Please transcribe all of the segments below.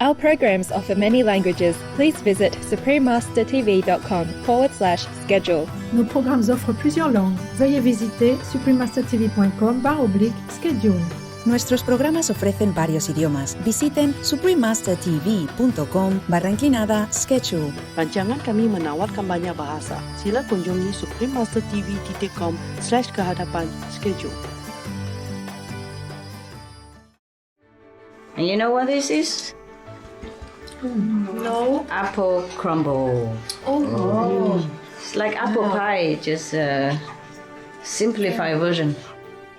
Our programs offer many languages. Please visit suprememastertv.com/schedule. Nos programmes offrent plusieurs langues. Veuillez visiter suprememastertv.com/schedule. Nuestros programas ofrecen varios idiomas. Visiten suprememastertv.com/schedule. Rancangan kami menawarkan banyak bahasa. Sila kunjungi suprememastertv.com/kehadapan-schedule. And you know what this is? No. Apple crumble. Oh. It's like apple pie, just a simplified version.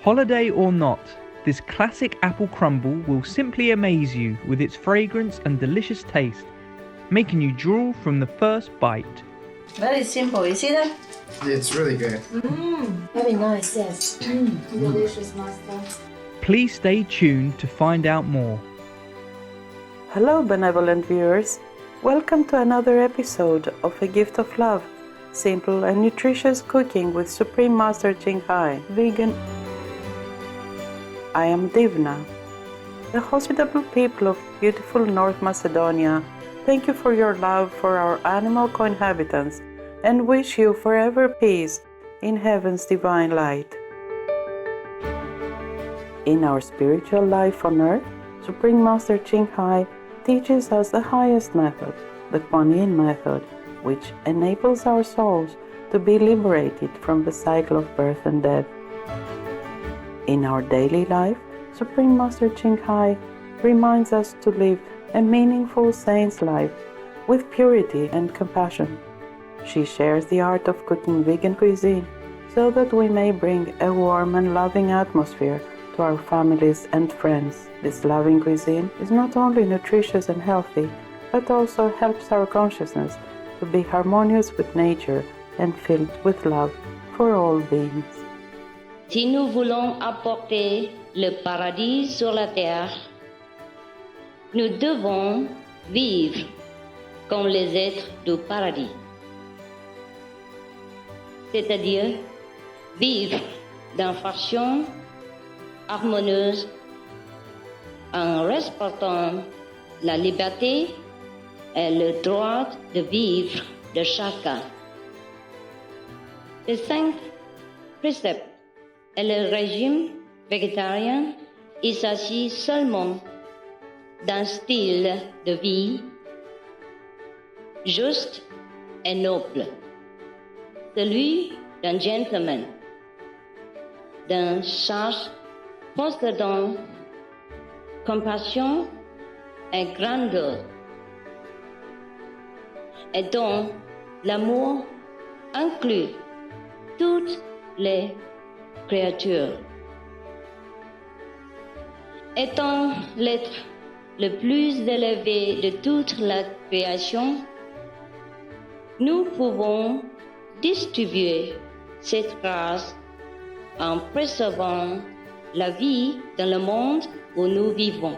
Holiday or not, this classic apple crumble will simply amaze you with its fragrance and delicious taste, making you drool from the first bite. Very simple, you see that? It's really good. Very nice, yes. Delicious, master. Please stay tuned to find out more. Hello, benevolent viewers. Welcome to another episode of A Gift of Love, simple and nutritious cooking with Supreme Master Qinghai, vegan. I am Divna. The hospitable people of beautiful North Macedonia, thank you for your love for our animal co-inhabitants and wish you forever peace in heaven's divine light. In our spiritual life on earth, Supreme Master Qinghai teaches us the highest method, the Kuan Yin method, which enables our souls to be liberated from the cycle of birth and death. In our daily life, Supreme Master Qinghai reminds us to live a meaningful saint's life with purity and compassion. She shares the art of cooking vegan cuisine so that we may bring a warm and loving atmosphere to our families and friends. This loving cuisine is not only nutritious and healthy, but also helps our consciousness to be harmonious with nature and filled with love for all beings. Si nous voulons apporter le paradis sur la terre, nous devons vivre comme les êtres du paradis. C'est-à-dire vivre d'une façon harmonieuse en respectant la liberté et le droit de vivre de chacun. Les 5 préceptes et le régime végétarien, il s'agit seulement d'un style de vie juste et noble, celui d'un gentleman, d'un sage possédant compassion et grandeur, et dont l'amour inclut toutes les créatures. Étant l'être le plus élevé de toute la création, nous pouvons distribuer cette grâce en préservant la vie dans le monde où nous vivons.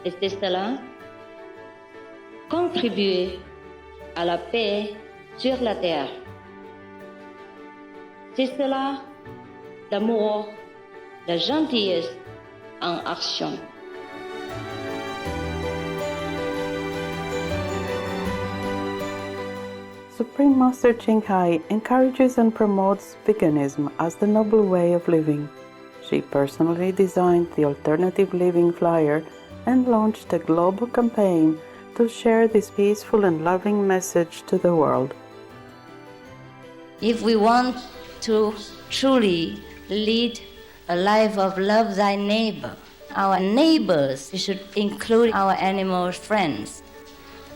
Et c'est cela, contribuer à la paix sur la terre. C'est cela, l'amour, la gentillesse en action. Supreme Master Qinghai encourages and promotes veganism as the noble way of living. She personally designed the Alternative Living flyer and launched a global campaign to share this peaceful and loving message to the world. If we want to truly lead a life of love thy neighbor, our neighbors should include our animal friends,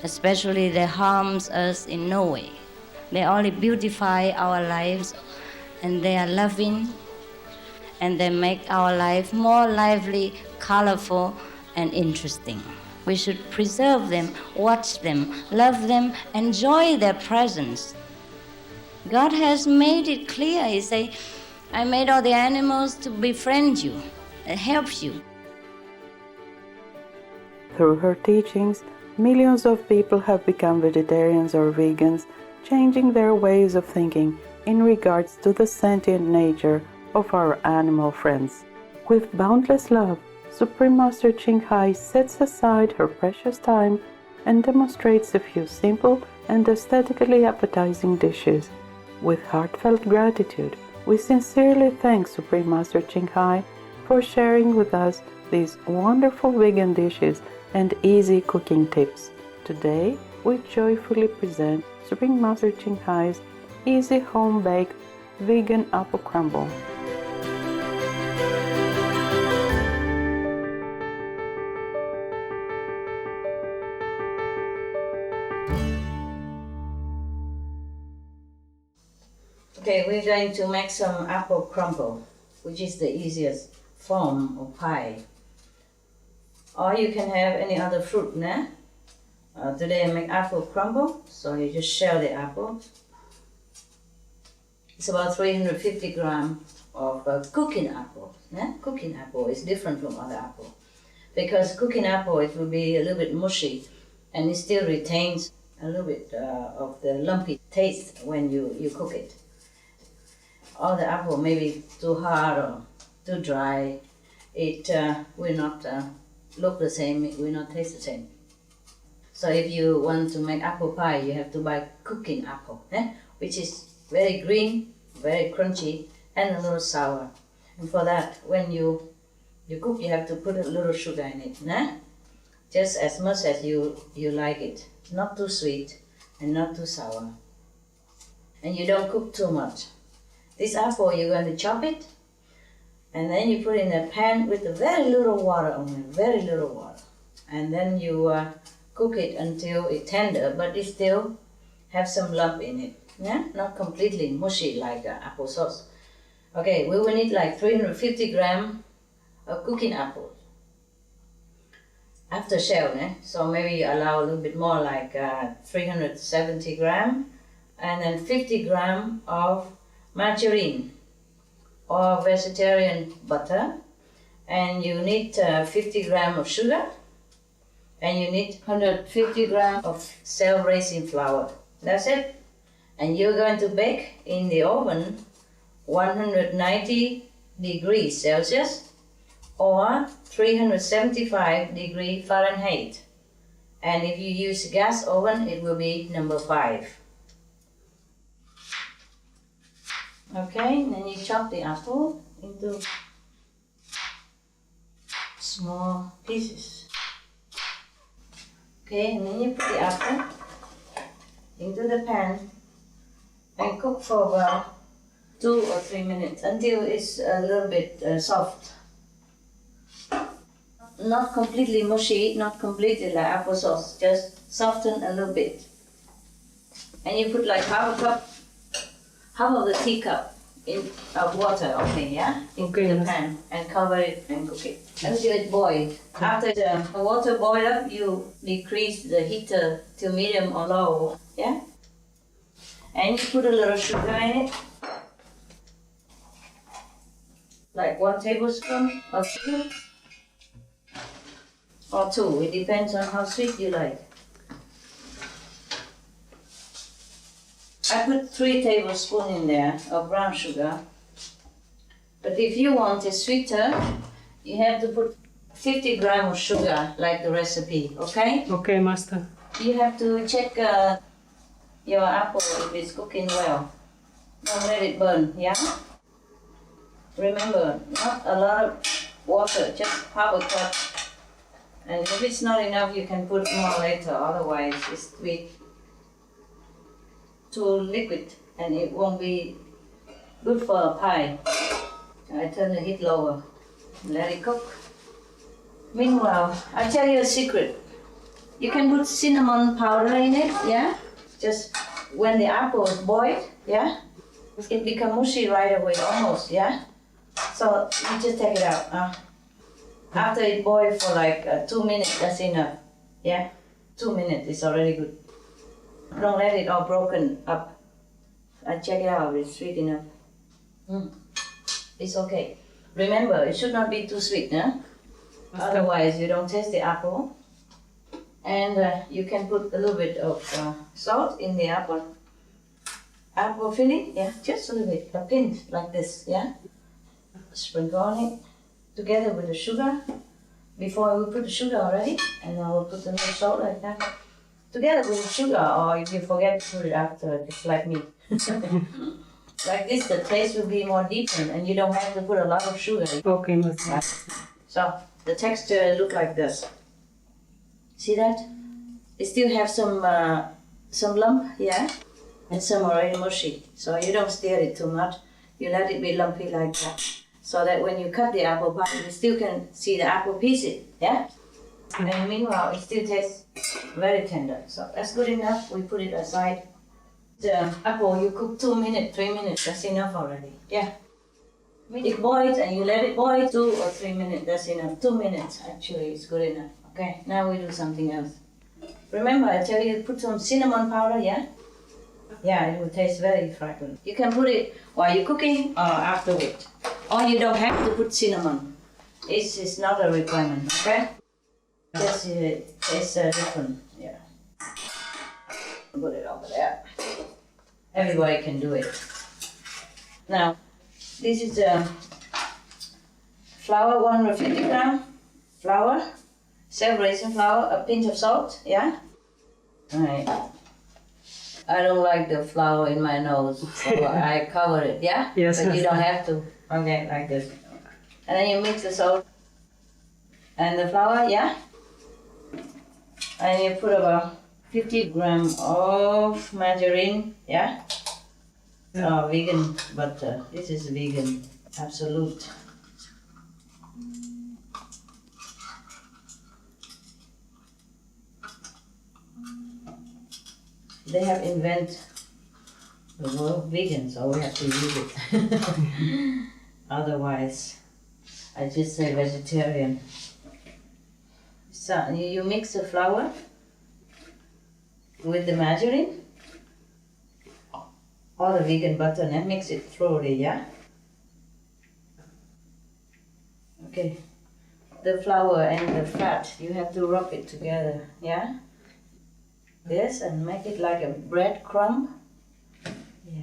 especially they harms us in no way. They only beautify our lives and they are loving and they make our life more lively, colorful and interesting. We should preserve them, watch them, love them, enjoy their presence. God has made it clear. He says, I made all the animals to befriend you and help you. Through her teachings, millions of people have become vegetarians or vegans, changing their ways of thinking in regards to the sentient nature of our animal friends. With boundless love, Supreme Master Qinghai sets aside her precious time and demonstrates a few simple and aesthetically appetizing dishes. With heartfelt gratitude, we sincerely thank Supreme Master Qinghai for sharing with us these wonderful vegan dishes and easy cooking tips. Today, we joyfully present Supreme Master Qinghai's easy home-baked vegan apple crumble. Okay, we're going to make some apple crumble, which is the easiest form of pie. Or you can have any other fruit, nah? Today I make apple crumble, so you just shell the apple. It's about 350 grams of cooking apple. Nah? Cooking apple is different from other apple. Because cooking apple, it will be a little bit mushy, and it still retains a little bit of the lumpy taste when you cook it. All the apple may be too hard or too dry. It will not look the same, it will not taste the same. So if you want to make apple pie, you have to buy cooking apple, which is very green, very crunchy, and a little sour. And for that, when you cook, you have to put a little sugar in it, just as much as you like it. Not too sweet and not too sour. And you don't cook too much. This apple, you're going to chop it, and then you put it in a pan with a very little water on it, very little water. And then you cook it until it's tender, but it still have some lump in it, not completely mushy like applesauce. Okay, we will need like 350 grams of cooking apples. After shell, so maybe you allow a little bit more, like 370 grams, and then 50 grams of margarine or vegetarian butter, and you need 50 grams of sugar, and you need 150 grams of cell-raising flour. That's it. And you're going to bake in the oven 190 degrees Celsius or 375 degrees Fahrenheit. And if you use gas oven, it will be number 5. Okay, then you chop the apple into small pieces. Okay, and then you put the apple into the pan and cook for about 2 or 3 minutes until it's a little bit soft. Not completely mushy, not completely like applesauce, just soften a little bit. And you put like half of the teacup of water, into the pan, and cover it and cook it until it boils. After the water boils up, you decrease the heater to medium or low, and you put a little sugar in it, like 1 tablespoon of sugar, or 2, it depends on how sweet you like. I put 3 tablespoons in there of brown sugar, but if you want it sweeter, you have to put 50 grams of sugar, like the recipe, okay? Okay, Master. You have to check your apple if it's cooking well. Don't let it burn, Remember, not a lot of water, just half a cup. And if it's not enough, you can put more later, otherwise it's too liquid and it won't be good for a pie. I turn the heat lower, let it cook. Meanwhile, I'll tell you a secret. You can put cinnamon powder in it, Just when the apple is boiled, it becomes mushy right away, almost, So you just take it out. After it boils for like 2 minutes, that's enough, 2 minutes is already good. Don't let it all broken up. I check it out, it's sweet enough. It's okay. Remember, it should not be too sweet, Otherwise you don't taste the apple. And you can put a little bit of salt in the apple. Apple filling, just a little bit, a pinch like this, Sprinkle on it together with the sugar. before we put the sugar already, and then we'll put the milk salt like that. Together with the sugar, or if you forget to put it after, just like me. Like this, the taste will be more deepened, and you don't have to put a lot of sugar. Okay, Master. Right. So the texture look like this. See that? It still have some lump, yeah, and some already mushy. So you don't stir it too much. You let it be lumpy like that, so that when you cut the apple pie, you still can see the apple pieces, yeah. And meanwhile, it still tastes very tender. So that's good enough. We put it aside. The apple you cook 2 minutes, 3 minutes. That's enough already. Yeah. It boils and you let it boil 2 or 3 minutes. That's enough. 2 minutes actually is good enough. Okay. Now we do something else. Remember, I tell you put some cinnamon powder. Yeah. Yeah, it will taste very fragrant. You can put it while you're cooking or afterward. Or you don't have to put cinnamon. It's not a requirement. Okay. Just it's different. Yeah. Put it over there. Everybody can do it. Now, this is flour, 150 gram flour, self-raising flour, a pinch of salt, yeah? Alright. I don't like the flour in my nose, so I cover it, yeah? Yes. But you don't have to. Okay, like this. And then you mix the salt and the flour, yeah? And you put about 50 grams of margarine, yeah? Vegan butter. This is vegan, absolute. They have invented the word vegan, so we have to use it. Otherwise, I just say vegetarian. So you mix the flour with the margarine or the vegan butter and mix it thoroughly, yeah? Okay. The flour and the fat, you have to rub it together, yeah? This, and make it like a bread crumb. Yeah.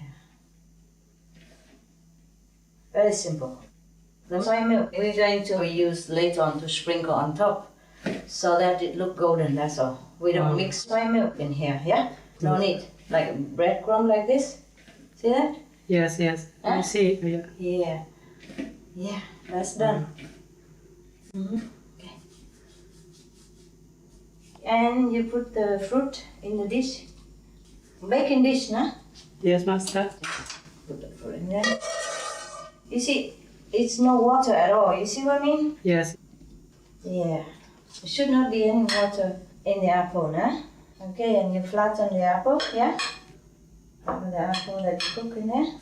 Very simple. The soy milk we're going to use later on to sprinkle on top so that it look golden, that's all. We don't mix soy milk in here, yeah? No need. Like a bread crumb like this. See that? Yes, yes. Huh? I see. Yeah. Yeah. Yeah, that's done. Okay. And you put the fruit in the dish. Baking dish, no? Yes, Master. Put the fruit in there. You see, it's no water at all. You see what I mean? Yes. Yeah. There should not be any water in the apple, no? Okay, and you flatten the apple, yeah? Flatten the apple that you cook in there.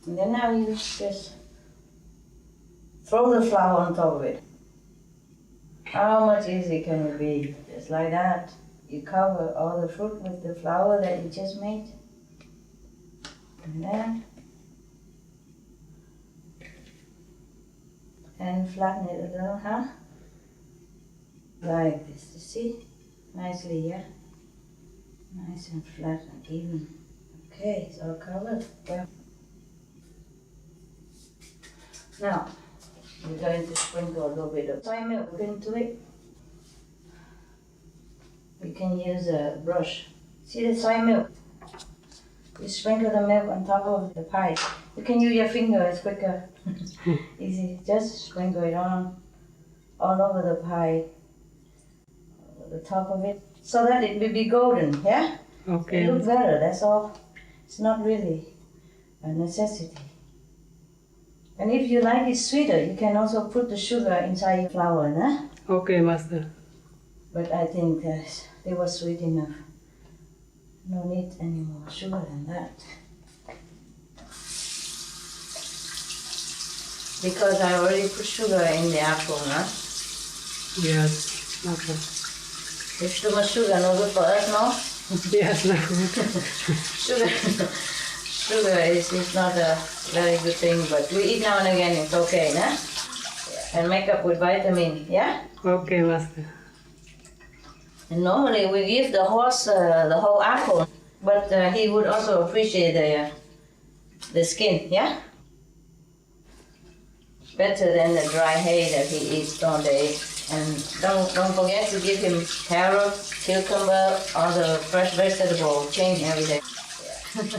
And then now you just throw the flour on top of it. How much easy can it be? Just like that. You cover all the fruit with the flour that you just made. And then. And flatten it a little, huh? Like this, you see? Nicely, yeah? Nice and flat and even. Okay, it's all covered. Yeah. Now, we're going to sprinkle a little bit of soy milk into it. We can use a brush. See the soy milk? You sprinkle the milk on top of the pie. You can use your finger, it's quicker. Easy. Just sprinkle it on all over the pie, over the top of it, so that it will be golden, yeah? Okay. It looks better, that's all. It's not really a necessity. And if you like it sweeter, you can also put the sugar inside your flour, nah? Okay, Master. But I think they were sweet enough. No need any more sugar than that. Because I already put sugar in the apple, huh? Yes. Okay. If too much sugar, no good for us, no? Yes, no. Sugar is not a very good thing, but we eat now and again, it's okay, nah? And make up with vitamin, yeah? Okay, Master. And normally we give the horse the whole apple, but he would also appreciate the skin, yeah? Better than the dry hay that he eats all day. And don't forget to give him carrot, cucumber, or the fresh vegetable change every day. Yeah.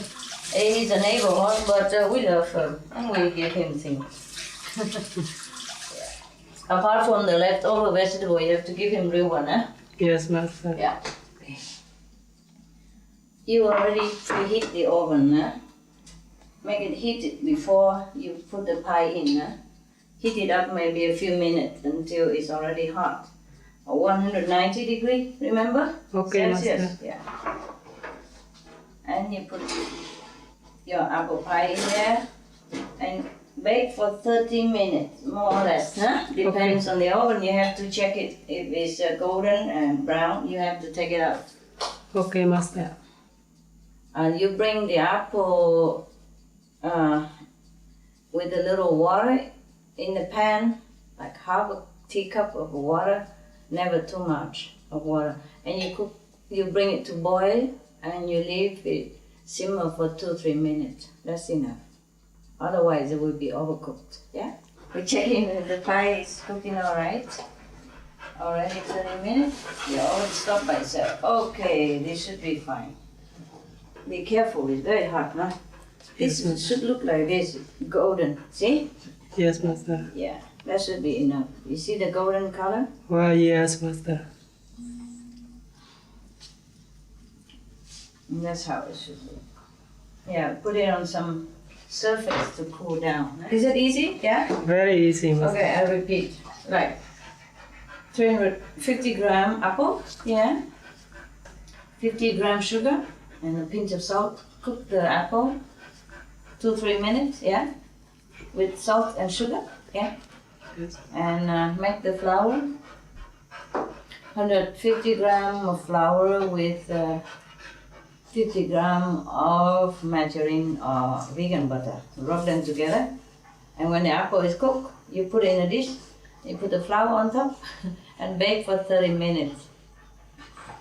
He's a neighborhood, but we love him and we give him things. Yeah. Apart from the leftover vegetable, you have to give him real one, huh? Yes, Master. Yeah. Okay. You already preheat the oven, huh? Make it heated before you put the pie in, huh? Heat it up maybe a few minutes until it's already hot. 190 degree, remember? Okay, Celsius. Master. Yeah. And you put your apple pie in there and bake for 30 minutes, more or less, huh? Depends on the oven. You have to check it. If it's golden and brown, you have to take it out. Okay, Master. And you bring the apple with a little water in the pan, like half a teacup of water, never too much of water. And you bring it to boil and you leave it simmer for 2-3 minutes. That's enough. Otherwise it will be overcooked. Yeah? We're checking if the pie is cooking all right. Already 30 minutes. You already stop by itself. Okay, this should be fine. Be careful, it's very hot, huh? This should look like this, golden. See? Yes, Master. Yeah, that should be enough. You see the golden color? Well, yes, Master. And that's how it should look. Yeah, put it on some surface to cool down. Is it easy? Yeah? Very easy, Master. Okay, I repeat. Like 350 gram apple, yeah. 50 gram sugar and a pinch of salt. Cook the apple 2-3 minutes, yeah. With salt and sugar, yeah. Yes. And make the flour. 150 gram of flour with 50 gram of margarine or vegan butter. Rub them together. And when the apple is cooked, you put it in a dish. You put the flour on top and bake for 30 minutes.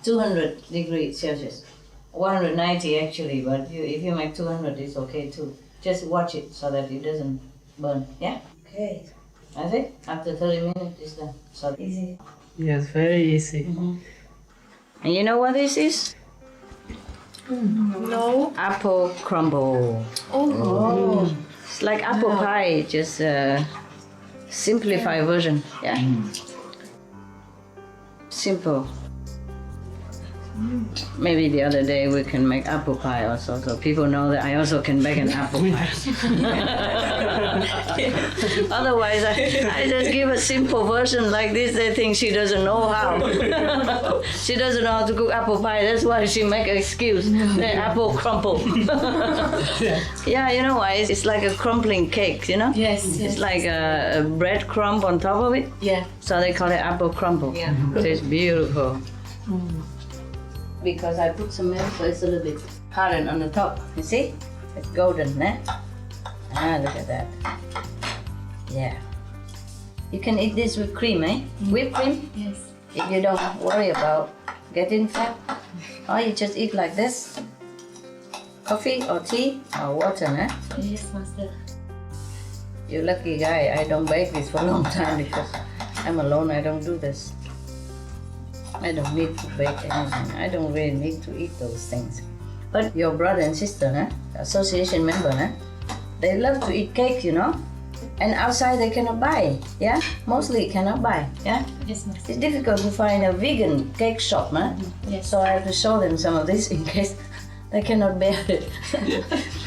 200 degrees Celsius. 190 actually, but if you make 200, it's okay too. Just watch it so that it doesn't burn, yeah? Okay. That's it. After 30 minutes, it's done. So easy. Yes, very easy. And you know what this is? No. Apple crumble. Oh. It's like apple pie, just a simplified version, yeah? Simple. Maybe the other day we can make apple pie also, so people know that I also can make an apple pie. Otherwise, I just give a simple version like this. They think she doesn't know how. She doesn't know how to cook apple pie. That's why she make an excuse. The apple crumble. Yeah, you know why? It's like a crumbling cake, you know? Yes. It's like a bread crumb on top of it. Yeah. So they call it apple crumble. Yeah. So it's beautiful. Because I put some milk, so it's a little bit hardened on the top. You see? It's golden, eh? Ah, look at that. Yeah. You can eat this with cream, eh? Whipped cream? Yes. If you don't worry about getting fat. Or you just eat like this. Coffee or tea or water, eh? Yes, Master. You're lucky guy. I don't bake this for a long time because I'm alone. I don't do this. I don't need to bake anything. I don't really need to eat those things. But your brother and sister, association member, they love to eat cake, you know. And outside they cannot buy, yeah? Mostly cannot buy, yeah? Yes, Master. It's difficult to find a vegan cake shop, Yes. So I have to show them some of this in case they cannot bear it.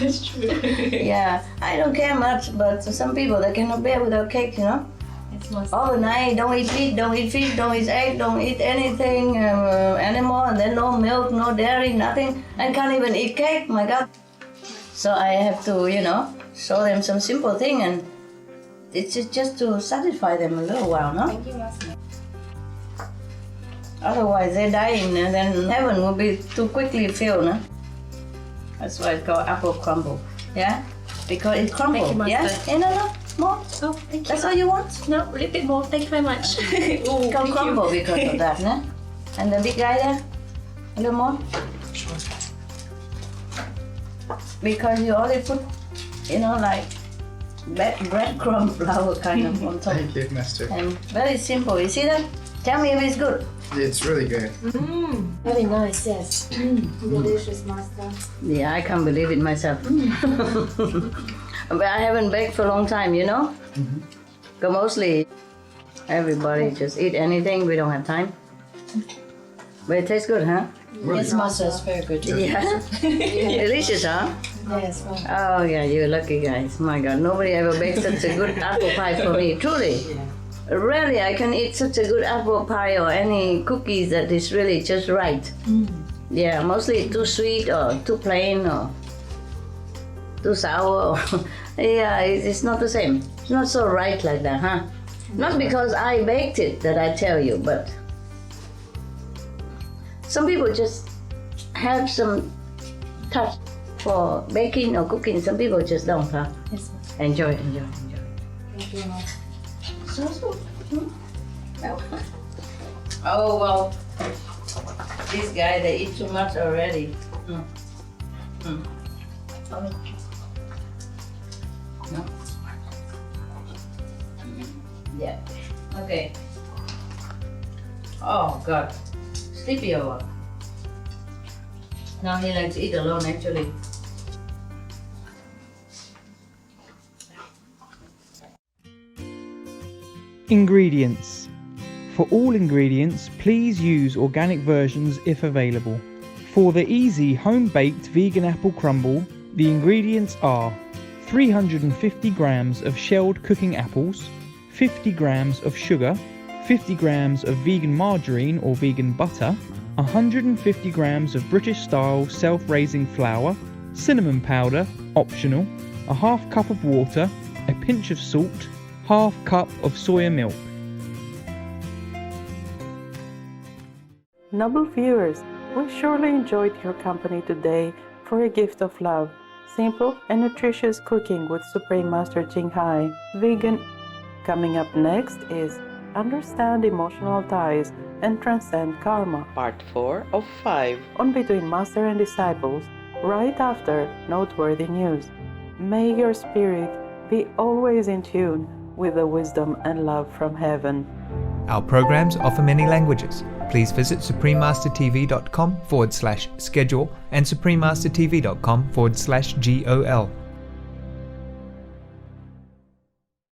That's true. Yeah, I don't care much, but some people, they cannot bear without cake, you know. Yes, Master. Overnight, don't eat meat, don't eat fish, don't eat egg, don't eat anything animal, and then no milk, no dairy, nothing, and can't even eat cake, my God. So I have to, you know, show them some simple thing, and it's just to satisfy them a little while, no? Thank you, Master. Otherwise they're dying, and then heaven will be too quickly filled, no? That's why it's called apple crumble, yeah? Because it crumbles, Thank you, yeah? Master. No, more? Oh, thank you. That's all you want? No, a little bit more. Thank you very much. Oh, It can crumble because of that, no? And the big guy there, a little more? Because you only put, you know, like breadcrumb flour kind of on top. Thank you, Master. And very simple. You see that? Tell me if it's good. It's really good. Very nice, yes. Delicious, master. Yeah, I can't believe it myself. But I haven't baked for a long time, you know? Because mostly everybody just eat anything. We don't have time. But it tastes good, huh? Yes, master, it's very good. Yeah. Delicious, huh? Yes, right. Oh yeah, you're lucky guys. My God, nobody ever baked such a good apple pie for me. Truly. Rarely I can eat such a good apple pie or any cookies that is really just right. Yeah, mostly too sweet or too plain or too sour. Yeah, it's not the same. It's not so right like that, huh? Not because I baked it that I tell you, but some people just have some touch for baking or cooking. Some people just don't, huh? Yes, master. Enjoy. Thank you, master. Oh well, this guy they eat too much already. No. Yeah. Okay. Oh God, sleepy or what? Now he likes to eat alone actually. Ingredients. For all ingredients, please use organic versions if available. For the easy home-baked vegan apple crumble, the ingredients are 350 grams of shelled cooking apples, 50 grams of sugar, 50 grams of vegan margarine or vegan butter, 150 grams of British-style self-raising flour, cinnamon powder, optional, a half cup of water, a pinch of salt, half cup of soya milk. Noble viewers, we surely enjoyed your company today for a gift of love. Simple and nutritious cooking with Supreme Master Ching Hai, vegan. Coming up next is Understand Emotional Ties and Transcend Karma, Part 4 of 5. on Between Master and Disciples, right after Noteworthy News. May your spirit be always in tune with the wisdom and love from heaven. Our programs offer many languages. Please visit suprememastertv.com/schedule and suprememastertv.com/GOL.